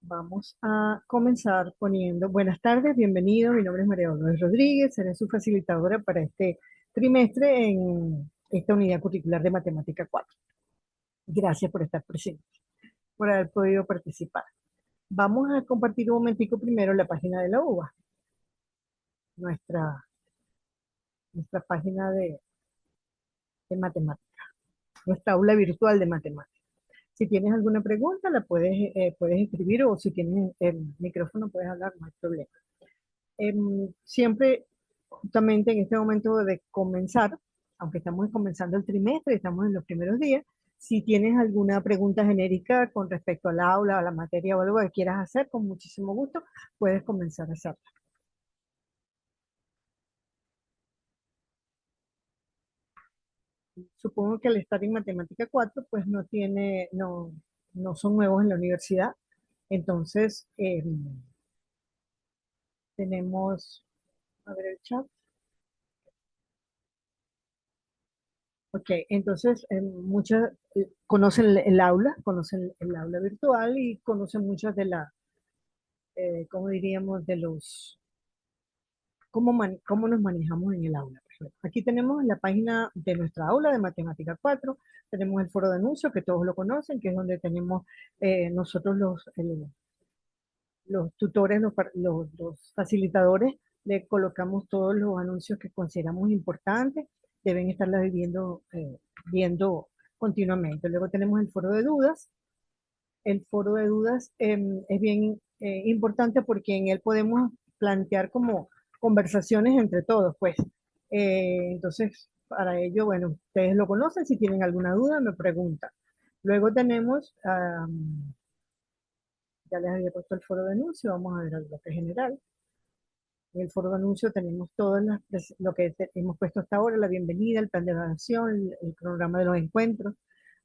Vamos a comenzar poniendo buenas tardes, bienvenido. Mi nombre es María Dolores Rodríguez, seré su facilitadora para este trimestre en esta unidad curricular de Matemática 4. Gracias por estar presente, por haber podido participar. Vamos a compartir un momentico primero la página de la UBA, nuestra, nuestra página de matemática, nuestra aula virtual de matemática. Si tienes alguna pregunta, la puedes escribir o si tienes el micrófono puedes hablar, no hay problema. Siempre, justamente en este momento de comenzar, aunque estamos comenzando el trimestre, estamos en los primeros días, si tienes alguna pregunta genérica con respecto al aula, a la materia o algo que quieras hacer, con muchísimo gusto, puedes comenzar a hacerlo. Supongo que al estar en matemática 4 pues no son nuevos en la universidad. Entonces, tenemos, a ver el chat. Ok, entonces muchas conocen el aula, conocen el aula virtual y conocen muchas de ¿cómo diríamos? Cómo nos manejamos en el aula. Por ejemplo. Aquí tenemos la página de nuestra aula de Matemática 4, tenemos el foro de anuncios que todos lo conocen, que es donde tenemos nosotros los tutores, los facilitadores, le colocamos todos los anuncios que consideramos importantes, deben estarlas viendo continuamente. Luego tenemos el foro de dudas. El foro de dudas es bien importante porque en él podemos plantear como conversaciones entre todos, pues. Entonces, para ello, bueno, ustedes lo conocen, si tienen alguna duda me preguntan. Luego tenemos, ya les había puesto el foro de anuncio, vamos a ver el bloque general. En el foro de anuncio tenemos lo que hemos puesto hasta ahora, la bienvenida, el plan de evaluación, el programa de los encuentros,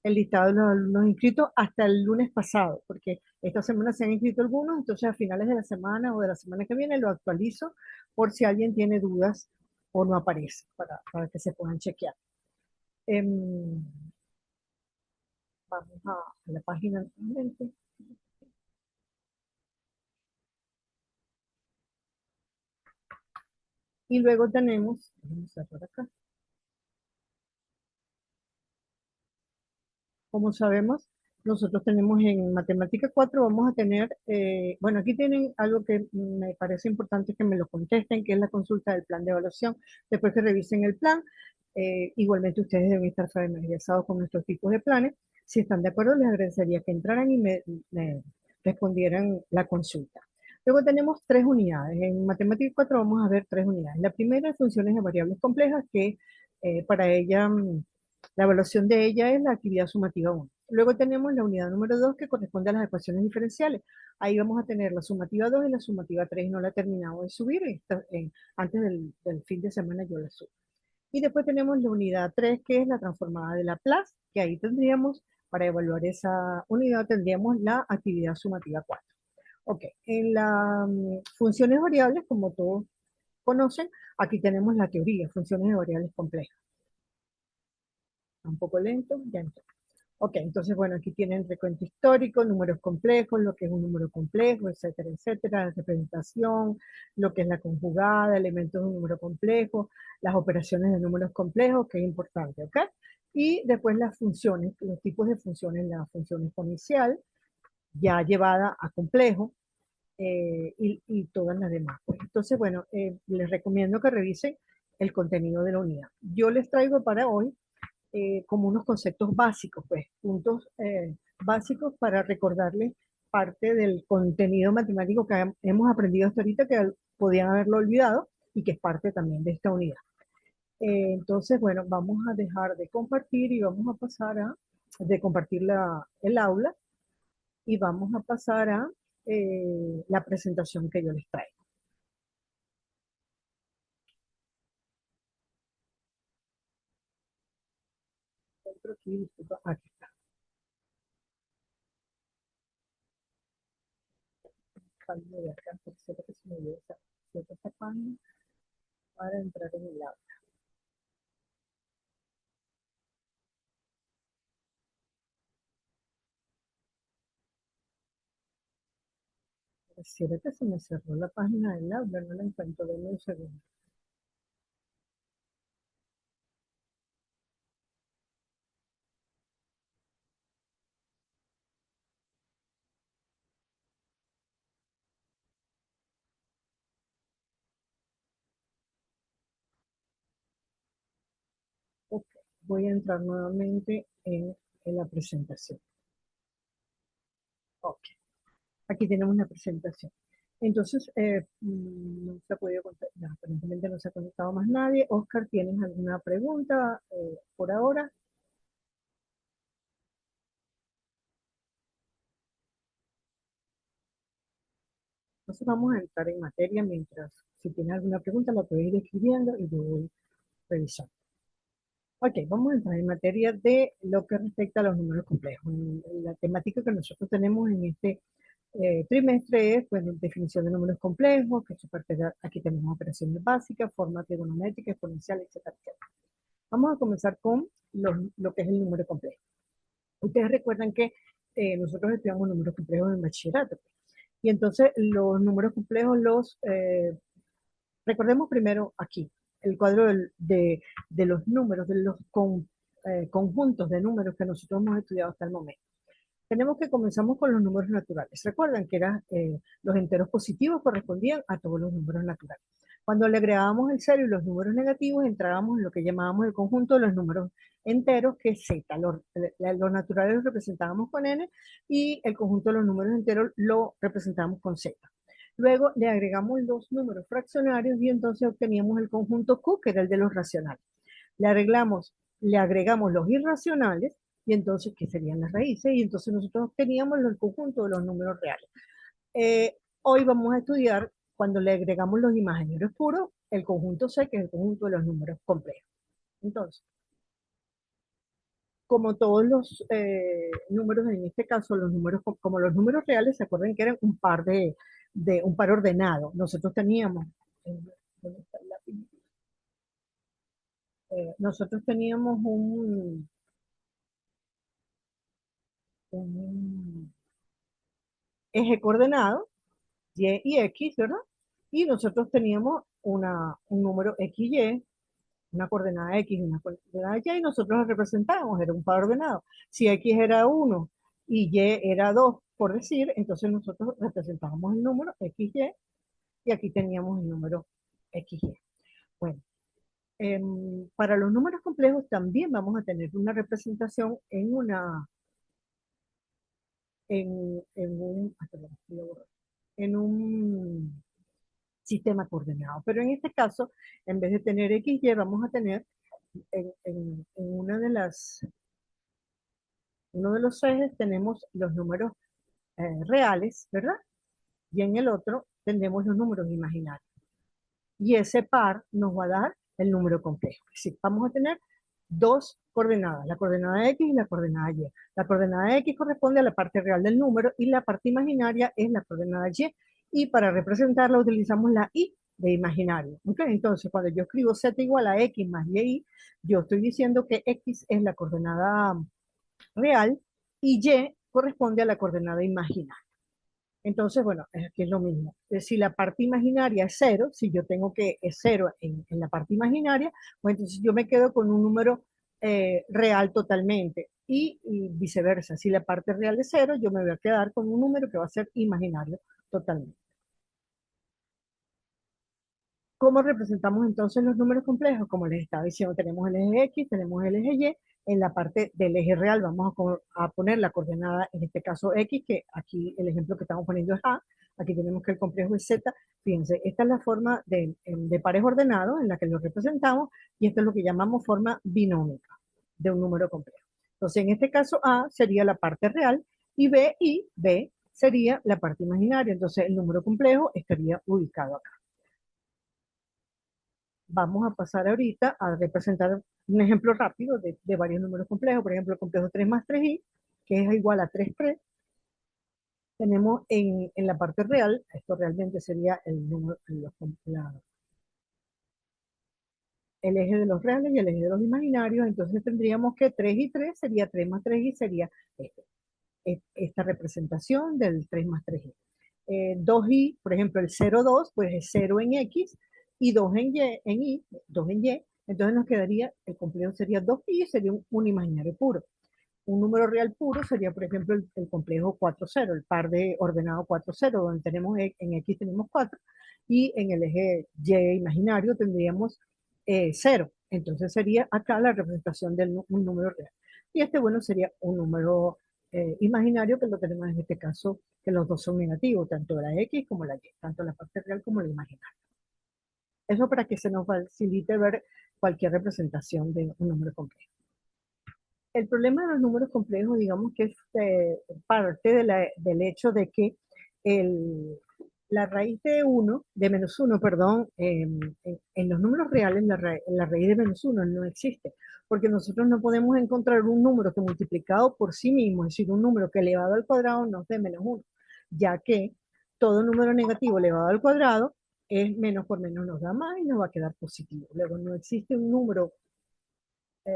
el listado de los alumnos inscritos hasta el lunes pasado, porque esta semana se han inscrito algunos, entonces a finales de la semana o de la semana que viene lo actualizo por si alguien tiene dudas o no aparece, para que se puedan chequear. Em, Vamos a la página nuevamente. Y luego tenemos, vamos a ver acá. Como sabemos, nosotros tenemos en Matemática 4, vamos a tener, bueno, aquí tienen algo que me parece importante que me lo contesten, que es la consulta del plan de evaluación. Después que revisen el plan, igualmente ustedes deben estar familiarizados con nuestros tipos de planes. Si están de acuerdo, les agradecería que entraran y me respondieran la consulta. Luego tenemos tres unidades. En Matemática 4 vamos a ver tres unidades. La primera es funciones de variables complejas, que para ella la evaluación de ella es la actividad sumativa 1. Luego tenemos la unidad número 2 que corresponde a las ecuaciones diferenciales. Ahí vamos a tener la sumativa 2 y la sumativa 3. No la he terminado de subir. Antes del fin de semana yo la subo. Y después tenemos la unidad 3 que es la transformada de Laplace, que ahí tendríamos, para evaluar esa unidad, tendríamos la actividad sumativa 4. Ok, en las funciones variables, como todos conocen, aquí tenemos la teoría, funciones de variables complejas. Un poco lento, ya entró. Ok, entonces, bueno, aquí tienen recuento histórico, números complejos, lo que es un número complejo, etcétera, etcétera, la representación, lo que es la conjugada, elementos de un número complejo, las operaciones de números complejos, que es importante, ¿ok? Y después las funciones, los tipos de funciones, la función exponencial, ya llevada a complejo, y todas las demás. Pues. Entonces, bueno, les recomiendo que revisen el contenido de la unidad. Yo les traigo para hoy como unos conceptos básicos, pues, puntos básicos para recordarles parte del contenido matemático que hemos aprendido hasta ahorita, que podían haberlo olvidado y que es parte también de esta unidad. Entonces, bueno, vamos a dejar de compartir y vamos a pasar de compartir el aula y vamos a pasar a la presentación que yo les traigo. Aquí, disculpa, aquí está. Salgo de acá, porque sé que se me olvidó esa página para entrar en el aula. Pareciera que se me cerró la página del Outlook, no la encuentro, denme un segundo. Ok, voy a entrar nuevamente en la presentación. Ok, aquí tenemos la presentación. Entonces, no se ha podido contar, no, aparentemente no se ha conectado más nadie. Oscar, ¿tienes alguna pregunta por ahora? Entonces vamos a entrar en materia mientras, si tienes alguna pregunta, la puedes ir escribiendo y yo voy revisando. Ok, vamos a entrar en materia de lo que respecta a los números complejos. La temática que nosotros tenemos en este trimestre es pues, definición de números complejos, que su parte aquí tenemos operaciones básicas, forma trigonométrica, exponencial, etcétera, etcétera. Vamos a comenzar con lo que es el número complejo. Ustedes recuerdan que nosotros estudiamos números complejos en bachillerato. Y entonces los números complejos recordemos primero aquí, el cuadro de los números, de los conjuntos de números que nosotros hemos estudiado hasta el momento. Tenemos que comenzamos con los números naturales. Recuerdan que los enteros positivos correspondían a todos los números naturales. Cuando le agregábamos el cero y los números negativos, entrábamos en lo que llamábamos el conjunto de los números enteros, que es z. Los naturales los representábamos con n y el conjunto de los números enteros lo representábamos con z. Luego le agregamos los números fraccionarios y entonces obteníamos el conjunto Q, que era el de los racionales. Le agregamos los irracionales y entonces, ¿qué serían las raíces? Y entonces nosotros obteníamos el conjunto de los números reales. Hoy vamos a estudiar, cuando le agregamos los imaginarios puros, el conjunto C, que es el conjunto de los números complejos. Entonces, como todos los números, en este caso, los números, como los números reales, se acuerdan que eran un par ordenado. Nosotros teníamos, nosotros teníamos un eje coordenado, Y y X, ¿verdad? Y nosotros teníamos un número XY, una coordenada X y una coordenada Y, y nosotros lo representábamos, era un par ordenado. Si X era 1 y Y era 2, por decir, entonces nosotros representábamos el número XY y aquí teníamos el número XY. Bueno, para los números complejos también vamos a tener una representación perdón, en un sistema coordenado. Pero en este caso, en vez de tener XY, vamos a tener en uno de los ejes tenemos los números reales, ¿verdad? Y en el otro tenemos los números imaginarios. Y ese par nos va a dar el número complejo. Es decir, vamos a tener dos coordenadas, la coordenada X y la coordenada Y. La coordenada X corresponde a la parte real del número y la parte imaginaria es la coordenada Y. Y para representarla utilizamos la I de imaginario. ¿Okay? Entonces, cuando yo escribo Z igual a X más Y, yo estoy diciendo que X es la coordenada real y Y corresponde a la coordenada imaginaria. Entonces, bueno, aquí es lo mismo. Si la parte imaginaria es cero, si yo tengo que es cero en la parte imaginaria, pues entonces yo me quedo con un número real totalmente. Y viceversa, si la parte real es cero, yo me voy a quedar con un número que va a ser imaginario totalmente. ¿Cómo representamos entonces los números complejos? Como les estaba diciendo, tenemos el eje X, tenemos el eje Y. En la parte del eje real vamos a poner la coordenada, en este caso X, que aquí el ejemplo que estamos poniendo es A. Aquí tenemos que el complejo es Z. Fíjense, esta es la forma de pares ordenados en la que lo representamos y esto es lo que llamamos forma binómica de un número complejo. Entonces, en este caso A sería la parte real y B sería la parte imaginaria. Entonces, el número complejo estaría ubicado acá. Vamos a pasar ahorita a representar un ejemplo rápido de varios números complejos. Por ejemplo, el complejo 3 más 3i, que es igual a 3,3. Tenemos en la parte real, esto realmente sería el eje de los reales y el eje de los imaginarios. Entonces tendríamos que 3 y 3 sería 3 más 3i, sería esta representación del 3 más 3i. 2i, por ejemplo, el 0,2, pues es 0 en x y 2 en y, 2 en y, entonces nos quedaría, el complejo sería 2i, sería un imaginario puro. Un número real puro sería, por ejemplo, el complejo 4,0, el par de ordenado 4,0, donde tenemos en X tenemos 4 y en el eje Y imaginario tendríamos 0. Entonces sería acá la representación de un número real. Y este, bueno, sería un número imaginario que lo tenemos en este caso, que los dos son negativos, tanto la X como la Y, tanto la parte real como la imaginaria. Eso para que se nos facilite ver cualquier representación de un número complejo. El problema de los números complejos, digamos que es parte del hecho de que el, la raíz de uno, de menos uno, perdón, en los números reales la raíz de menos uno no existe, porque nosotros no podemos encontrar un número que multiplicado por sí mismo, es decir, un número que elevado al cuadrado nos dé menos uno, ya que todo número negativo elevado al cuadrado es menos por menos nos da más y nos va a quedar positivo. Luego no existe un número eh,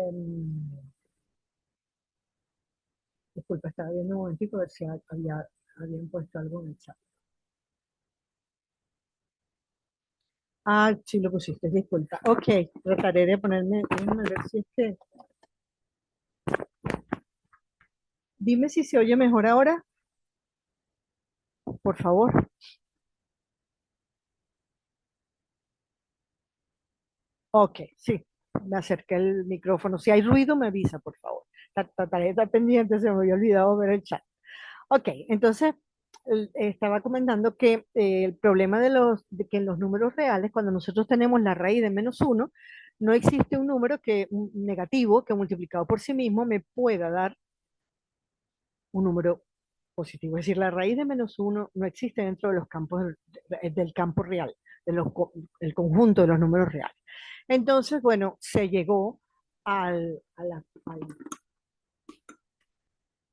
disculpa, estaba viendo un momentico a ver si habían puesto algo en el chat. Ah, sí lo pusiste, disculpa. Ok, trataré de ponerme, déjame ver si es que... Dime si se oye mejor ahora, por favor. Ok, sí, me acerqué el micrófono. Si hay ruido, me avisa, por favor. Trataré de estar pendiente, se me había olvidado ver el chat. Ok, entonces estaba comentando que el problema de que en los números reales, cuando nosotros tenemos la raíz de menos uno, no existe un número un negativo que multiplicado por sí mismo me pueda dar un número positivo. Es decir, la raíz de menos uno no existe dentro de los campos del campo real, del conjunto de los números reales. Entonces, bueno, se llegó al, a la- al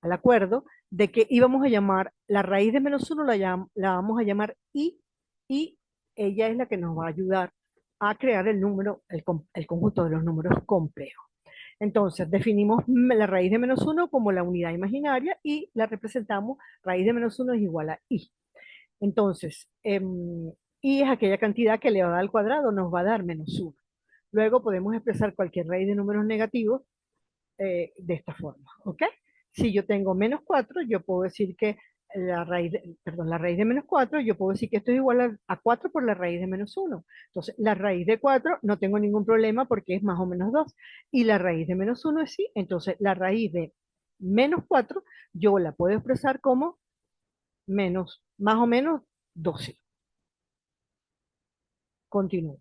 al acuerdo de que íbamos a llamar la raíz de menos uno, la vamos a llamar i, y ella es la que nos va a ayudar a crear el número, el conjunto de los números complejos. Entonces, definimos la raíz de menos uno como la unidad imaginaria y la representamos, raíz de menos uno es igual a i. Entonces, i es aquella cantidad que elevada al cuadrado nos va a dar menos uno. Luego podemos expresar cualquier raíz de números negativos de esta forma, ¿ok? Si yo tengo menos 4, yo puedo decir que la raíz de menos 4, yo puedo decir que esto es igual a 4 por la raíz de menos uno. Entonces, la raíz de 4 no tengo ningún problema porque es más o menos 2. Y la raíz de menos uno es sí. Entonces, la raíz de menos 4 yo la puedo expresar como menos, más o menos 12. Continúo.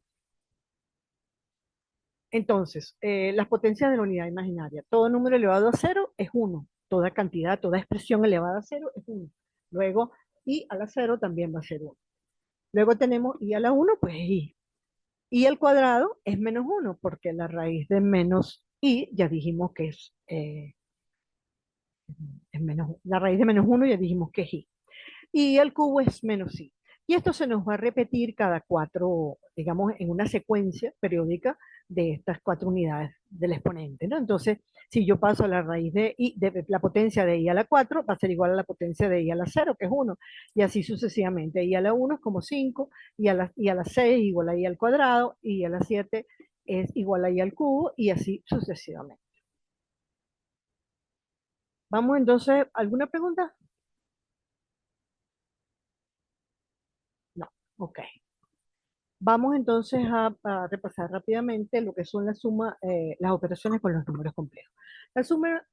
Entonces, las potencias de la unidad imaginaria. Todo número elevado a cero es uno. Toda cantidad, toda expresión elevada a cero es uno. Luego, i a la cero también va a ser uno. Luego tenemos i a la uno, pues i. I al cuadrado es menos uno, porque la raíz de menos i ya dijimos que es menos, la raíz de menos uno ya dijimos que es i. Y el cubo es menos i. Y esto se nos va a repetir cada cuatro, digamos, en una secuencia periódica de estas cuatro unidades del exponente, ¿no? Entonces, si yo paso la raíz de i, de la potencia de i a la 4, va a ser igual a la potencia de i a la 0, que es 1, y así sucesivamente. I a la 1 es como 5, y a la 6 igual a i al cuadrado, y a la 7 es igual a i al cubo, y así sucesivamente. Vamos entonces, ¿alguna pregunta? No, ok. Vamos entonces a repasar rápidamente lo que son las operaciones con los números complejos. La suma,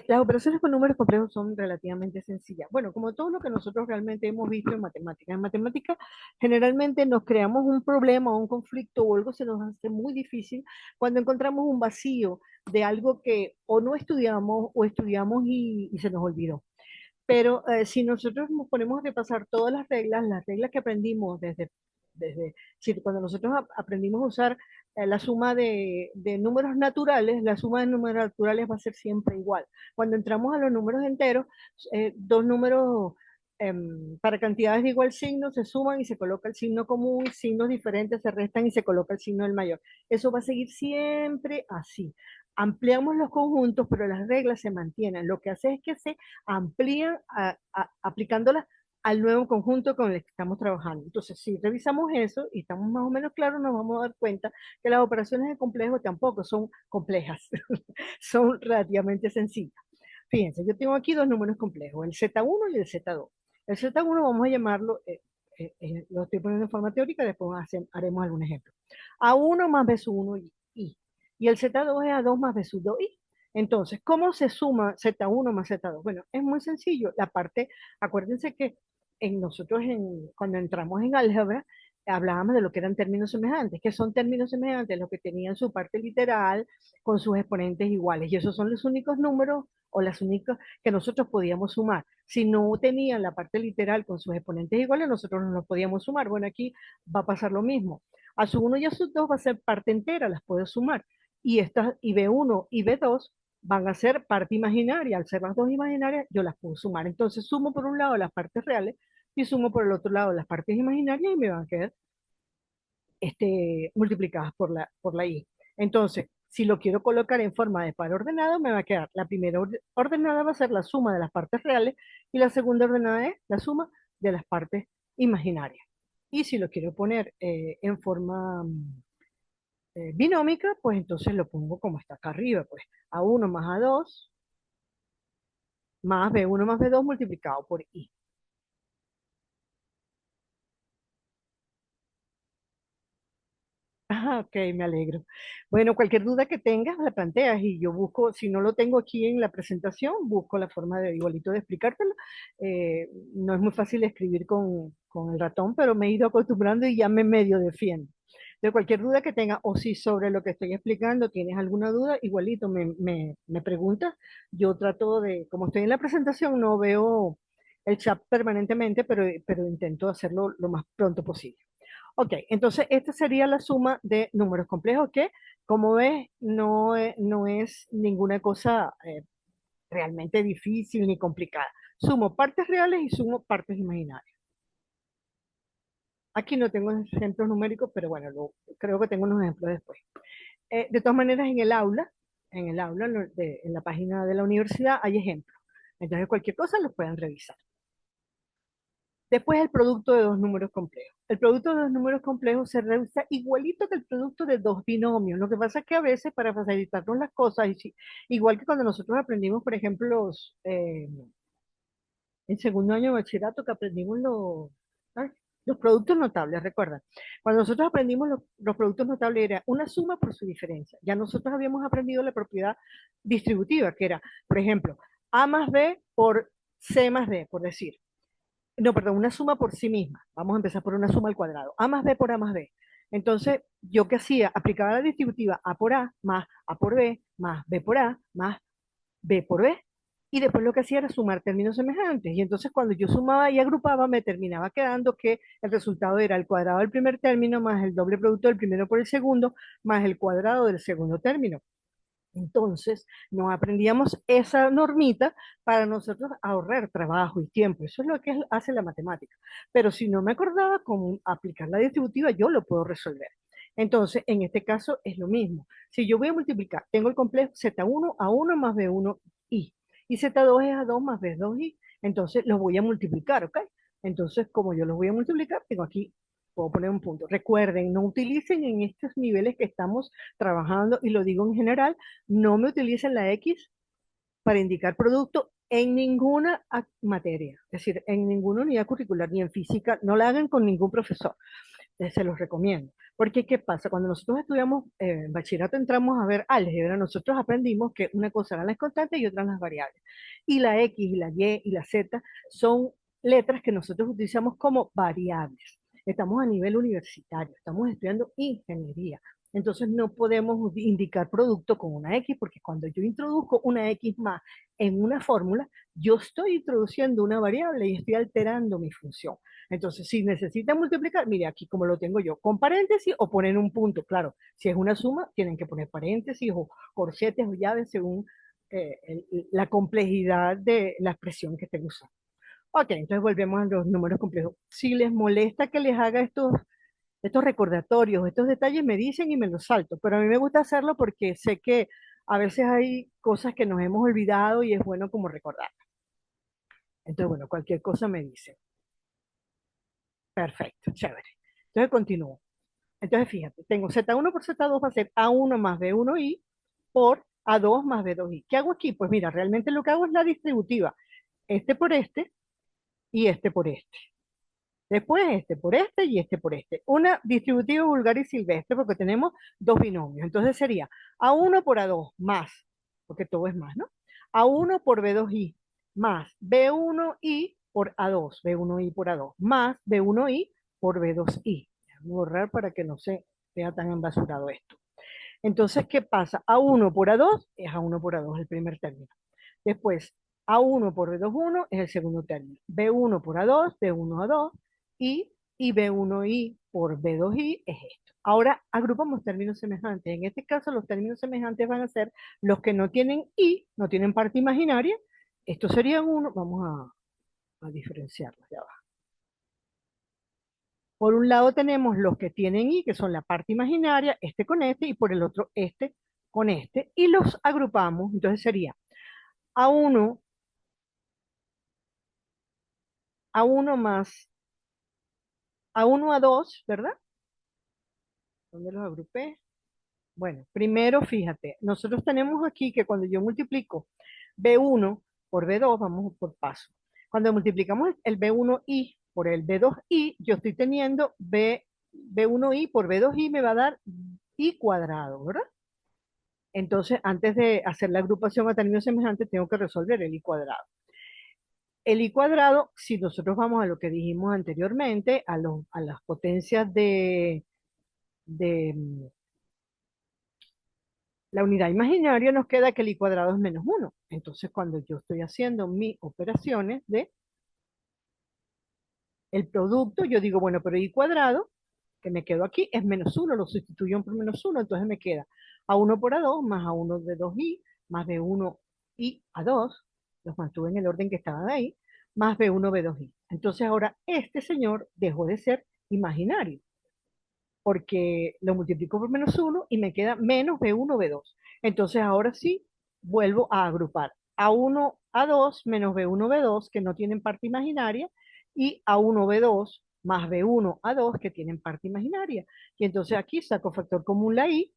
las operaciones con números complejos son relativamente sencillas. Bueno, como todo lo que nosotros realmente hemos visto en matemáticas. En matemáticas generalmente nos creamos un problema o un conflicto o algo se nos hace muy difícil cuando encontramos un vacío de algo que o no estudiamos o estudiamos y se nos olvidó. Pero si nosotros nos ponemos a repasar todas las reglas que aprendimos si cuando nosotros aprendimos a usar la suma de números naturales, la suma de números naturales va a ser siempre igual. Cuando entramos a los números enteros, dos números para cantidades de igual signo se suman y se coloca el signo común, signos diferentes se restan y se coloca el signo del mayor. Eso va a seguir siempre así. Ampliamos los conjuntos, pero las reglas se mantienen. Lo que hace es que se amplían aplicándolas al nuevo conjunto con el que estamos trabajando. Entonces, si revisamos eso y estamos más o menos claros, nos vamos a dar cuenta que las operaciones de complejo tampoco son complejas, son relativamente sencillas. Fíjense, yo tengo aquí dos números complejos, el Z1 y el Z2. El Z1 vamos a llamarlo, lo estoy poniendo en forma teórica, después haremos algún ejemplo. A1 más B sub 1 y. Y el Z2 es A2 más B sub 2 y. Entonces, ¿cómo se suma Z1 más Z2? Bueno, es muy sencillo. La parte, acuérdense que nosotros cuando entramos en álgebra, hablábamos de lo que eran términos semejantes. ¿Que son términos semejantes? Los que tenían su parte literal con sus exponentes iguales. Y esos son los únicos números o las únicas que nosotros podíamos sumar. Si no tenían la parte literal con sus exponentes iguales, nosotros no los podíamos sumar. Bueno, aquí va a pasar lo mismo. A su 1 y a su 2 va a ser parte entera, las puedo sumar. Y B1 y B2 van a ser parte imaginaria. Al ser las dos imaginarias, yo las puedo sumar. Entonces sumo por un lado las partes reales y sumo por el otro lado las partes imaginarias y me van a quedar multiplicadas por la y. Entonces, si lo quiero colocar en forma de par ordenado, me va a quedar la primera ordenada va a ser la suma de las partes reales y la segunda ordenada es la suma de las partes imaginarias. Y si lo quiero poner en forma binómica, pues entonces lo pongo como está acá arriba, pues A1 más A2 más B1 más B2 multiplicado por I. Ah, ok, me alegro. Bueno, cualquier duda que tengas, la planteas y yo busco, si no lo tengo aquí en la presentación, busco la forma de igualito de explicártelo. No es muy fácil escribir con el ratón, pero me he ido acostumbrando y ya me medio defiendo. De cualquier duda que tengas, o si sobre lo que estoy explicando tienes alguna duda, igualito me preguntas. Yo trato de, como estoy en la presentación, no veo el chat permanentemente, pero intento hacerlo lo más pronto posible. Ok, entonces esta sería la suma de números complejos que, como ves, no es ninguna cosa realmente difícil ni complicada. Sumo partes reales y sumo partes imaginarias. Aquí no tengo ejemplos numéricos, pero bueno, creo que tengo unos ejemplos después. De todas maneras, en el aula, en la página de la universidad hay ejemplos. Entonces, cualquier cosa los pueden revisar. Después el producto de dos números complejos. El producto de dos números complejos se revisa igualito que el producto de dos binomios. Lo que pasa es que a veces para facilitarnos las cosas, igual que cuando nosotros aprendimos, por ejemplo, en segundo año de bachillerato que aprendimos ay, los productos notables, recuerda. Cuando nosotros aprendimos los productos notables era una suma por su diferencia. Ya nosotros habíamos aprendido la propiedad distributiva, que era, por ejemplo, A más B por C más D, por decir. No, perdón, una suma por sí misma. Vamos a empezar por una suma al cuadrado. A más B por A más B. Entonces, ¿yo qué hacía? Aplicaba la distributiva A por A más A por B más B por A más B por B. Y después lo que hacía era sumar términos semejantes. Y entonces cuando yo sumaba y agrupaba, me terminaba quedando que el resultado era el cuadrado del primer término más el doble producto del primero por el segundo más el cuadrado del segundo término. Entonces, nos aprendíamos esa normita para nosotros ahorrar trabajo y tiempo. Eso es lo que hace la matemática. Pero si no me acordaba cómo aplicar la distributiva, yo lo puedo resolver. Entonces, en este caso es lo mismo. Si yo voy a multiplicar, tengo el complejo Z1 a 1 más B1 y Z2 es a 2 más B2 entonces los voy a multiplicar, ¿ok? Entonces, como yo los voy a multiplicar, tengo aquí, puedo poner un punto. Recuerden, no utilicen en estos niveles que estamos trabajando, y lo digo en general, no me utilicen la X para indicar producto en ninguna materia, es decir, en ninguna unidad curricular, ni en física, no la hagan con ningún profesor, se los recomiendo. Porque, ¿qué pasa? Cuando nosotros estudiamos en bachillerato, entramos a ver álgebra, nosotros aprendimos que una cosa eran las constantes y otras las variables. Y la X y la Y y la Z son letras que nosotros utilizamos como variables. Estamos a nivel universitario, estamos estudiando ingeniería. Entonces no podemos indicar producto con una X porque cuando yo introduzco una X más en una fórmula, yo estoy introduciendo una variable y estoy alterando mi función. Entonces, si necesitan multiplicar, mire aquí como lo tengo yo, con paréntesis o poner un punto. Claro, si es una suma, tienen que poner paréntesis o corchetes o llaves según la complejidad de la expresión que estén usando. Ok, entonces volvemos a los números complejos. Si les molesta que les haga estos recordatorios, estos detalles, me dicen y me los salto. Pero a mí me gusta hacerlo porque sé que a veces hay cosas que nos hemos olvidado y es bueno como recordar. Entonces, bueno, cualquier cosa me dice. Perfecto, chévere. Entonces continúo. Entonces fíjate, tengo Z1 por Z2 va a ser A1 más B1i por A2 más B2i. ¿Qué hago aquí? Pues mira, realmente lo que hago es la distributiva. Este por este y este por este. Después este por este y este por este. Una distributiva vulgar y silvestre porque tenemos dos binomios. Entonces sería A1 por A2 más, porque todo es más, ¿no? A1 por B2i más B1i por A2, B1i por A2, más B1i por B2i. Voy a borrar para que no se vea tan embasurado esto. Entonces, ¿qué pasa? A1 por A2 es A1 por A2 el primer término. Después, A1 por B2,1 es el segundo término. B1 por A2, B1 A2, y B1i por B2i es esto. Ahora agrupamos términos semejantes. En este caso, los términos semejantes van a ser los que no tienen i, no tienen parte imaginaria. Estos serían uno, vamos a diferenciarlos de abajo. Por un lado tenemos los que tienen i, que son la parte imaginaria, este con este, y por el otro este con este, y los agrupamos. Entonces sería A1, A1 más A1 A2, ¿verdad? ¿Dónde los agrupé? Bueno, primero fíjate, nosotros tenemos aquí que cuando yo multiplico B1 por B2, vamos por paso. Cuando multiplicamos el B1i por el B2i, yo estoy teniendo B1i por B2i me va a dar i cuadrado, ¿verdad? Entonces, antes de hacer la agrupación a términos semejantes, tengo que resolver el i cuadrado. El i cuadrado, si nosotros vamos a lo que dijimos anteriormente, a las potencias de la unidad imaginaria, nos queda que el i cuadrado es menos 1. Entonces, cuando yo estoy haciendo mis operaciones de el producto, yo digo, bueno, pero i cuadrado, que me quedo aquí, es menos 1, lo sustituyo por menos 1, entonces me queda A1 por A2 más A1 de 2i más B1 i A2, los mantuve en el orden que estaban ahí, más B1 B2i. Entonces ahora este señor dejó de ser imaginario, porque lo multiplico por menos 1 y me queda menos B1 B2. Entonces ahora sí vuelvo a agrupar A1 A2 menos B1 B2 que no tienen parte imaginaria y A1 B2 más B1 A2 que tienen parte imaginaria. Y entonces aquí saco factor común la I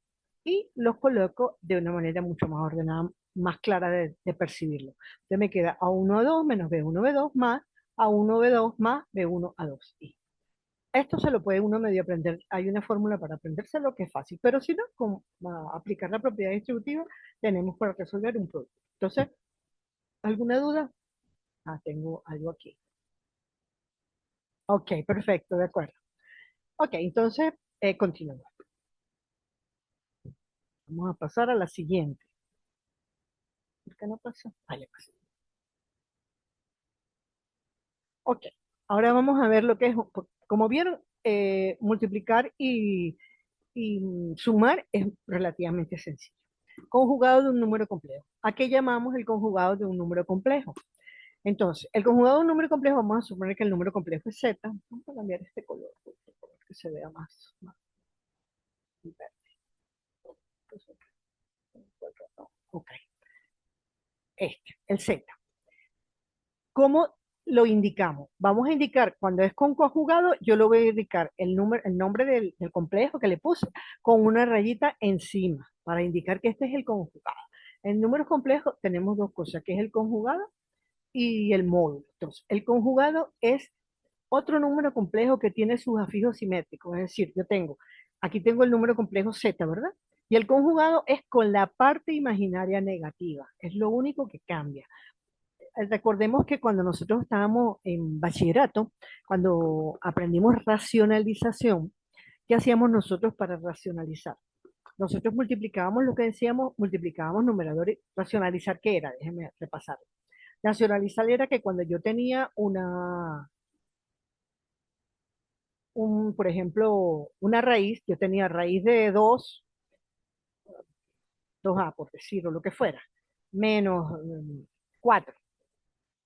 y los coloco de una manera mucho más ordenada, más clara de percibirlo. Entonces me queda A1 A2 menos B1 B2 más A1 B2 más B1 A2. Esto se lo puede uno medio aprender. Hay una fórmula para aprendérselo que es fácil, pero si no, con aplicar la propiedad distributiva, tenemos para resolver un producto. Entonces, ¿alguna duda? Ah, tengo algo aquí. Ok, perfecto, de acuerdo. Ok, entonces, continuamos. Vamos a pasar a la siguiente. ¿Por qué no pasó? Ah, ya pasó. Ok, ahora vamos a ver lo que es, como vieron, multiplicar y sumar es relativamente sencillo. Conjugado de un número complejo. ¿A qué llamamos el conjugado de un número complejo? Entonces, el conjugado de un número complejo, vamos a suponer que el número complejo es z. Vamos a cambiar este color, que se vea más verde. Ok, el z. ¿Cómo lo indicamos? Vamos a indicar, cuando es con conjugado, yo lo voy a indicar el nombre del complejo que le puse con una rayita encima para indicar que este es el conjugado. En números complejos tenemos dos cosas, que es el conjugado y el módulo. Entonces, el conjugado es otro número complejo que tiene sus afijos simétricos. Es decir, aquí tengo el número complejo z, ¿verdad? Y el conjugado es con la parte imaginaria negativa. Es lo único que cambia. Recordemos que cuando nosotros estábamos en bachillerato, cuando aprendimos racionalización, ¿qué hacíamos nosotros para racionalizar? Nosotros multiplicábamos lo que decíamos, multiplicábamos numeradores. ¿Racionalizar qué era? Déjenme repasar. Racionalizar era que cuando yo tenía por ejemplo, una raíz, yo tenía raíz de 2a por decir, o lo que fuera, menos 4.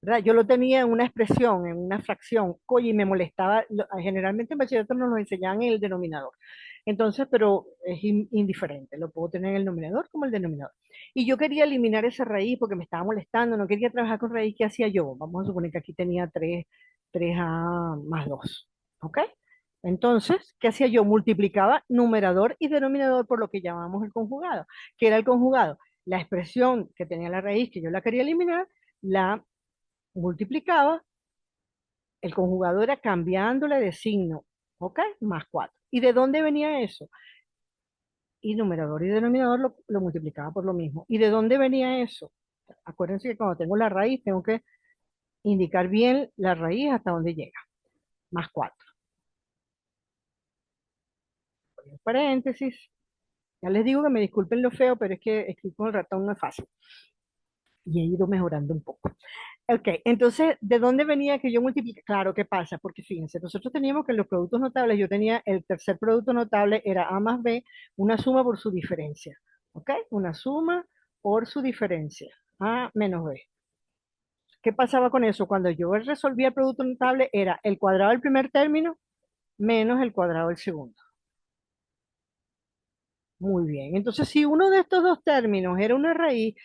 ¿Verdad? Yo lo tenía en una expresión, en una fracción, y me molestaba, generalmente en bachillerato nos lo enseñaban en el denominador. Entonces, pero es indiferente, lo puedo tener en el numerador como el denominador. Y yo quería eliminar esa raíz porque me estaba molestando, no quería trabajar con raíz, ¿qué hacía yo? Vamos a suponer que aquí tenía 3a más 2. ¿Ok? Entonces, ¿qué hacía yo? Multiplicaba numerador y denominador por lo que llamamos el conjugado. ¿Qué era el conjugado? La expresión que tenía la raíz que yo la quería eliminar, la multiplicaba, el conjugado era cambiándole de signo, ¿ok? Más 4. ¿Y de dónde venía eso? Y numerador y denominador lo multiplicaba por lo mismo. ¿Y de dónde venía eso? Acuérdense que cuando tengo la raíz tengo que indicar bien la raíz hasta dónde llega. Más 4. Paréntesis. Ya les digo que me disculpen lo feo, pero es que escribir con el ratón no es fácil. Y he ido mejorando un poco. Ok, entonces, ¿de dónde venía que yo multiplique? Claro, ¿qué pasa? Porque fíjense, nosotros teníamos que en los productos notables, yo tenía el tercer producto notable, era A más B, una suma por su diferencia. ¿Ok? Una suma por su diferencia. A menos B. ¿Qué pasaba con eso? Cuando yo resolvía el producto notable, era el cuadrado del primer término menos el cuadrado del segundo. Muy bien. Entonces, si uno de estos dos términos era una raíz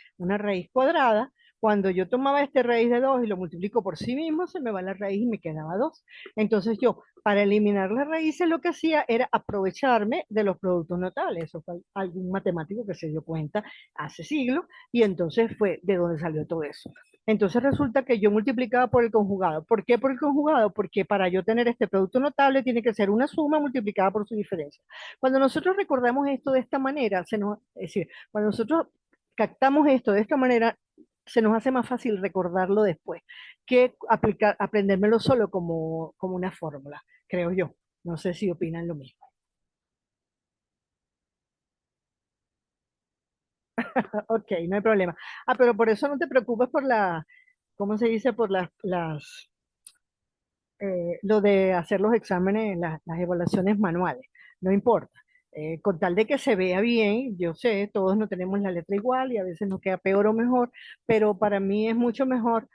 cuadrada, cuando yo tomaba este raíz de 2 y lo multiplico por sí mismo, se me va la raíz y me quedaba 2. Entonces yo, para eliminar las raíces, lo que hacía era aprovecharme de los productos notables. Eso fue algún matemático que se dio cuenta hace siglos y entonces fue de donde salió todo eso. Entonces resulta que yo multiplicaba por el conjugado. ¿Por qué por el conjugado? Porque para yo tener este producto notable tiene que ser una suma multiplicada por su diferencia. Cuando nosotros recordamos esto de esta manera, es decir, cuando nosotros captamos esto de esta manera, se nos hace más fácil recordarlo después que aprendérmelo solo como una fórmula, creo yo. No sé si opinan lo mismo. Ok, no hay problema. Pero por eso no te preocupes por ¿cómo se dice? Por lo de hacer los exámenes, las evaluaciones manuales, no importa. Con tal de que se vea bien, yo sé, todos no tenemos la letra igual y a veces nos queda peor o mejor, pero para mí es mucho mejor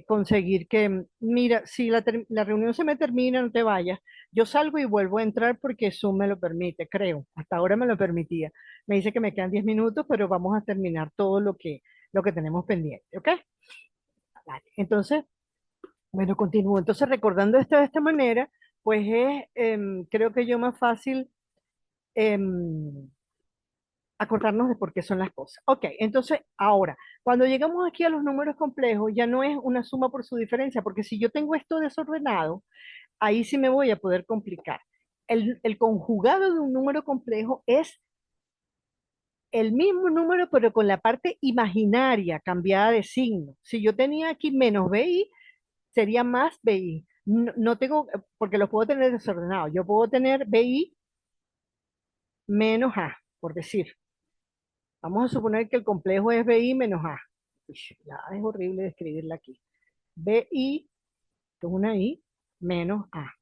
conseguir que, mira, si la reunión se me termina, no te vayas, yo salgo y vuelvo a entrar porque Zoom me lo permite, creo, hasta ahora me lo permitía. Me dice que me quedan 10 minutos, pero vamos a terminar todo lo que tenemos pendiente, ¿ok? Vale. Entonces, bueno, continúo. Entonces, recordando esto de esta manera, pues es, creo que yo más fácil em, acordarnos de por qué son las cosas. Ok, entonces, ahora, cuando llegamos aquí a los números complejos, ya no es una suma por su diferencia, porque si yo tengo esto desordenado, ahí sí me voy a poder complicar. El conjugado de un número complejo es el mismo número, pero con la parte imaginaria cambiada de signo. Si yo tenía aquí menos BI, sería más BI. No, no tengo, porque los puedo tener desordenados. Yo puedo tener BI menos A, por decir. Vamos a suponer que el complejo es BI menos A. Uy, la A es horrible de escribirla aquí. BI, que es una I, menos A.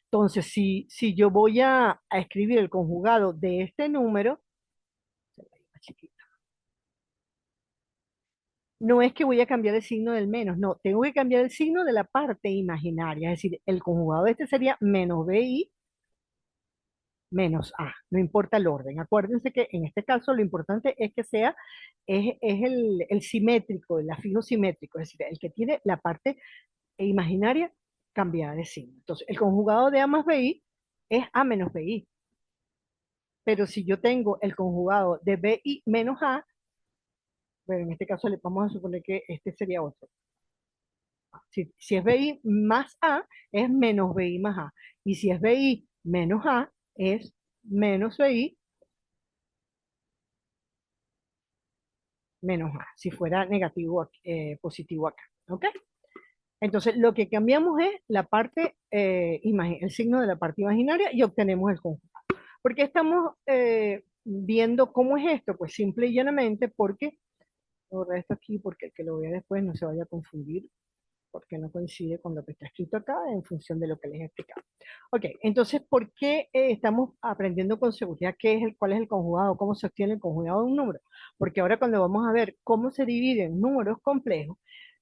Entonces, si yo voy a escribir el conjugado de este número, no es que voy a cambiar el signo del menos, no, tengo que cambiar el signo de la parte imaginaria, es decir, el conjugado de este sería menos BI menos A, no importa el orden. Acuérdense que en este caso lo importante es que es el simétrico, el afijo simétrico, es decir, el que tiene la parte imaginaria cambiada de signo. Entonces, el conjugado de A más BI es A menos BI, pero si yo tengo el conjugado de BI menos A, bueno, en este caso le vamos a suponer que este sería otro. Si es BI más A, es menos BI más A. Y si es BI menos A, es menos BI menos A, si fuera negativo, positivo acá. ¿Ok? Entonces, lo que cambiamos es la parte, el signo de la parte imaginaria y obtenemos el conjunto. ¿Por qué estamos viendo cómo es esto? Pues simple y llanamente porque, borrar esto aquí porque el que lo vea después no se vaya a confundir porque no coincide con lo que está escrito acá en función de lo que les he explicado. Ok, entonces, ¿por qué estamos aprendiendo con seguridad cuál es el conjugado, cómo se obtiene el conjugado de un número? Porque ahora cuando vamos a ver cómo se dividen números complejos,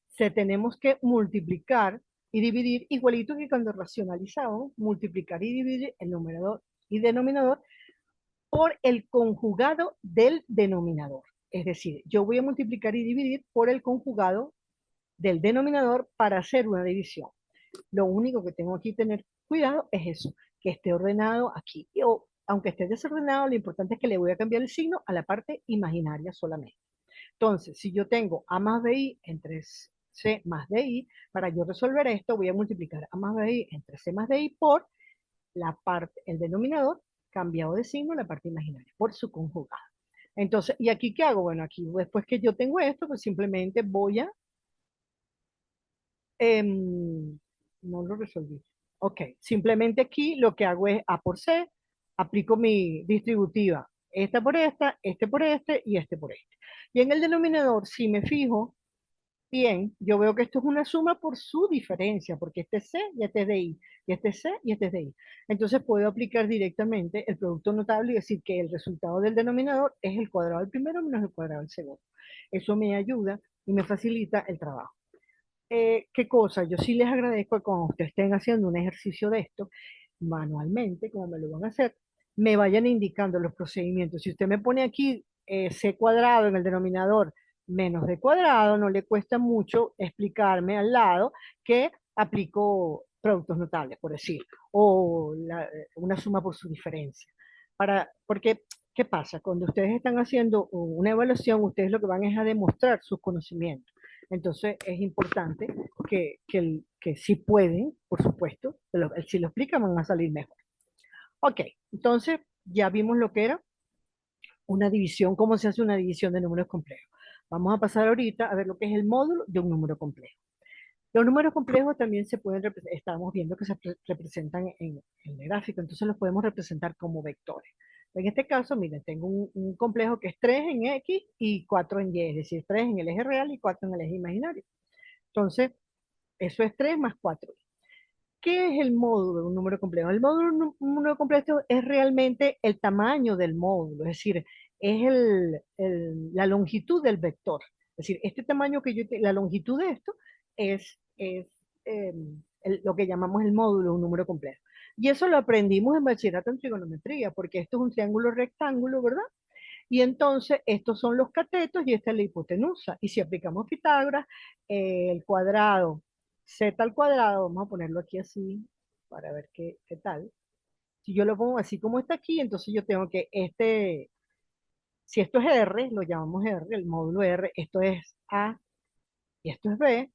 se tenemos que multiplicar y dividir igualito que cuando racionalizamos, multiplicar y dividir el numerador y denominador por el conjugado del denominador. Es decir, yo voy a multiplicar y dividir por el conjugado del denominador para hacer una división. Lo único que tengo aquí que tener cuidado es eso, que esté ordenado aquí. O, aunque esté desordenado, lo importante es que le voy a cambiar el signo a la parte imaginaria solamente. Entonces, si yo tengo A más BI entre C más DI, para yo resolver esto voy a multiplicar A más BI entre C más DI por la parte, el denominador cambiado de signo, la parte imaginaria, por su conjugado. Entonces, ¿y aquí qué hago? Bueno, aquí después que yo tengo esto, pues simplemente voy a... no lo resolví. Ok, simplemente aquí lo que hago es A por C, aplico mi distributiva, esta por esta, este por este y este por este. Y en el denominador, si me fijo, bien, yo veo que esto es una suma por su diferencia, porque este es C y este es DI, y este es C y este es DI. Entonces puedo aplicar directamente el producto notable y decir que el resultado del denominador es el cuadrado del primero menos el cuadrado del segundo. Eso me ayuda y me facilita el trabajo. ¿Qué cosa? Yo sí les agradezco que cuando ustedes estén haciendo un ejercicio de esto, manualmente, como me lo van a hacer, me vayan indicando los procedimientos. Si usted me pone aquí C cuadrado en el denominador menos D cuadrado, no le cuesta mucho explicarme al lado que aplico productos notables, por decir, o una suma por su diferencia. Porque, ¿qué pasa? Cuando ustedes están haciendo una evaluación, ustedes lo que van es a demostrar sus conocimientos. Entonces es importante que si pueden, por supuesto, si lo explican van a salir mejor. Ok, entonces ya vimos lo que era una división, cómo se hace una división de números complejos. Vamos a pasar ahorita a ver lo que es el módulo de un número complejo. Los números complejos también se pueden representar, estamos viendo que se representan en el gráfico, entonces los podemos representar como vectores. En este caso, miren, tengo un complejo que es 3 en X y 4 en Y, es decir, 3 en el eje real y 4 en el eje imaginario. Entonces, eso es 3 más 4. ¿Qué es el módulo de un número complejo? El módulo de un número complejo es realmente el tamaño del módulo, es decir, es la longitud del vector. Es decir, este tamaño que la longitud de esto es eh, lo que llamamos el módulo de un número complejo. Y eso lo aprendimos en bachillerato en trigonometría, porque esto es un triángulo rectángulo, ¿verdad? Y entonces estos son los catetos y esta es la hipotenusa. Y si aplicamos Pitágoras, el cuadrado, z al cuadrado, vamos a ponerlo aquí así para ver qué tal. Si yo lo pongo así como está aquí, entonces yo tengo que si esto es R, lo llamamos R, el módulo R, esto es A y esto es B,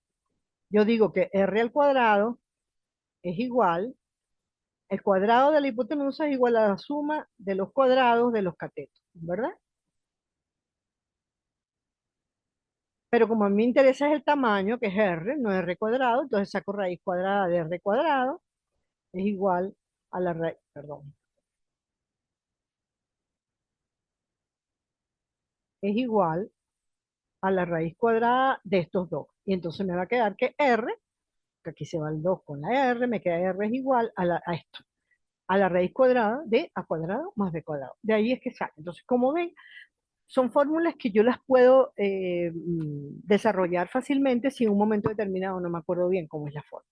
yo digo que R al cuadrado es igual, el cuadrado de la hipotenusa es igual a la suma de los cuadrados de los catetos, ¿verdad? Pero como a mí me interesa es el tamaño, que es R, no R cuadrado, entonces saco raíz cuadrada de R cuadrado, es igual a la raíz, perdón, es igual a la raíz cuadrada de estos dos. Y entonces me va a quedar que R, que aquí se va el 2 con la R, me queda R es igual a esto, a la raíz cuadrada de A cuadrado más B cuadrado. De ahí es que sale. Entonces, como ven, son fórmulas que yo las puedo desarrollar fácilmente si en un momento determinado no me acuerdo bien cómo es la forma.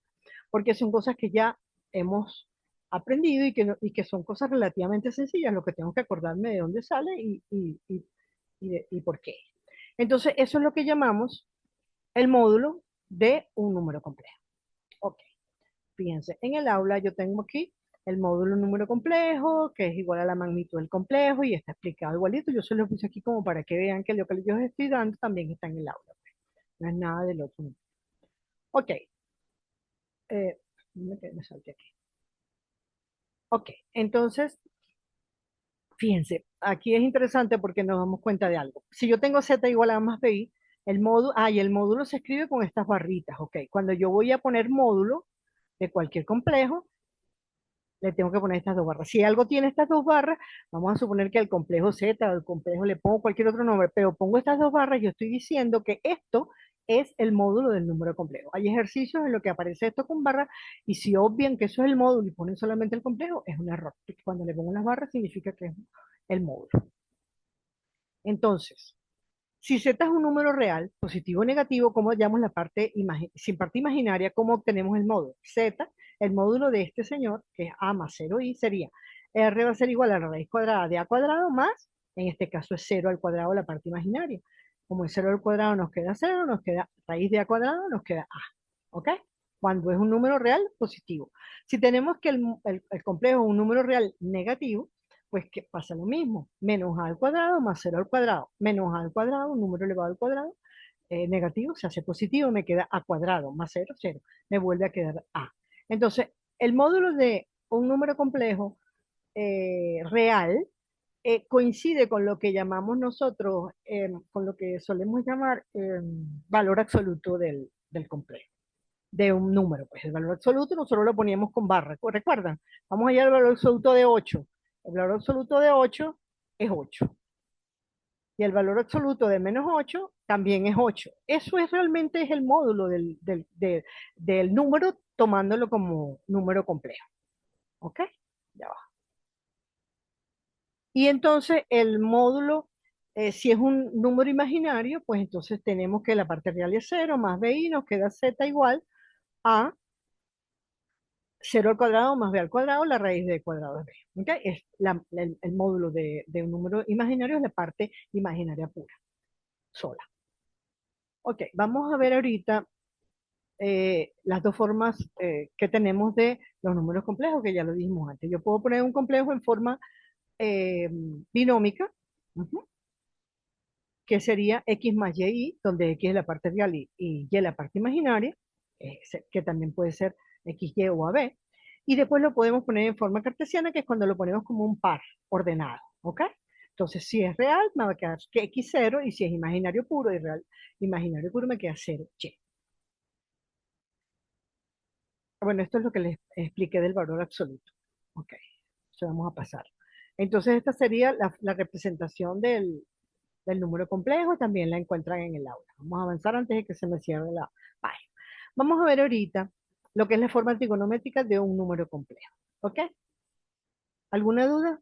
Porque son cosas que ya hemos aprendido y que son cosas relativamente sencillas, lo que tengo que acordarme de dónde sale y por qué. Entonces, eso es lo que llamamos el módulo de un número complejo. Ok, fíjense, en el aula yo tengo aquí el módulo de un número complejo, que es igual a la magnitud del complejo, y está explicado igualito. Yo se lo puse aquí como para que vean que lo que yo les estoy dando también está en el aula. No es nada del otro mundo. Ok, me salté aquí. Ok, entonces fíjense, aquí es interesante porque nos damos cuenta de algo. Si yo tengo z igual a más bi, y el módulo se escribe con estas barritas, ok. Cuando yo voy a poner módulo de cualquier complejo, le tengo que poner estas dos barras. Si algo tiene estas dos barras, vamos a suponer que al complejo Z o al complejo le pongo cualquier otro nombre, pero pongo estas dos barras, yo estoy diciendo que esto es el módulo del número complejo. Hay ejercicios en los que aparece esto con barras y si obvian que eso es el módulo y ponen solamente el complejo, es un error. Cuando le pongo las barras significa que es el módulo. Entonces, si z es un número real, positivo o negativo, ¿cómo hallamos la parte sin parte imaginaria? ¿Cómo obtenemos el módulo? Z, el módulo de este señor, que es a más 0i, sería r va a ser igual a la raíz cuadrada de a cuadrado más, en este caso es 0 al cuadrado la parte imaginaria. Como es 0 al cuadrado nos queda 0, nos queda raíz de a cuadrado, nos queda a. ¿Ok? Cuando es un número real, positivo. Si tenemos que el complejo es un número real negativo, pues que pasa lo mismo. Menos a al cuadrado más cero al cuadrado. Menos a al cuadrado, un número elevado al cuadrado, negativo se hace positivo, me queda a cuadrado más cero, cero. Me vuelve a quedar a. Entonces, el módulo de un número complejo real coincide con lo que llamamos nosotros, con lo que solemos llamar valor absoluto del complejo, de un número. Pues el valor absoluto nosotros lo poníamos con barra, ¿recuerdan? Vamos allá al valor absoluto de 8. El valor absoluto de 8 es 8. Y el valor absoluto de menos 8 también es 8. Eso es realmente es el módulo del número tomándolo como número complejo. ¿Ok? Ya va. Y entonces el módulo, si es un número imaginario, pues entonces tenemos que la parte real es cero más bi nos queda z igual a cero al cuadrado más b al cuadrado, la raíz de cuadrado de b. ¿Okay? Es el módulo de un número imaginario, es la parte imaginaria pura, sola. Ok, vamos a ver ahorita las dos formas que tenemos de los números complejos, que ya lo dijimos antes. Yo puedo poner un complejo en forma eh, binómica, uh-huh, que sería x más y, donde x es la parte real y la parte imaginaria, que también puede ser x, y o a b. Y después lo podemos poner en forma cartesiana, que es cuando lo ponemos como un par ordenado, ¿ok? Entonces, si es real, me va a quedar que x cero, y si es imaginario puro y real, imaginario puro, me queda 0, y. Bueno, esto es lo que les expliqué del valor absoluto. Ok, eso vamos a pasar. Entonces, esta sería la representación del número complejo, también la encuentran en el aula. Vamos a avanzar antes de que se me cierre la página. Vamos a ver ahorita lo que es la forma trigonométrica de un número complejo. ¿Ok? ¿Alguna duda?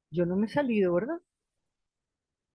Yo no me he salido, ¿verdad?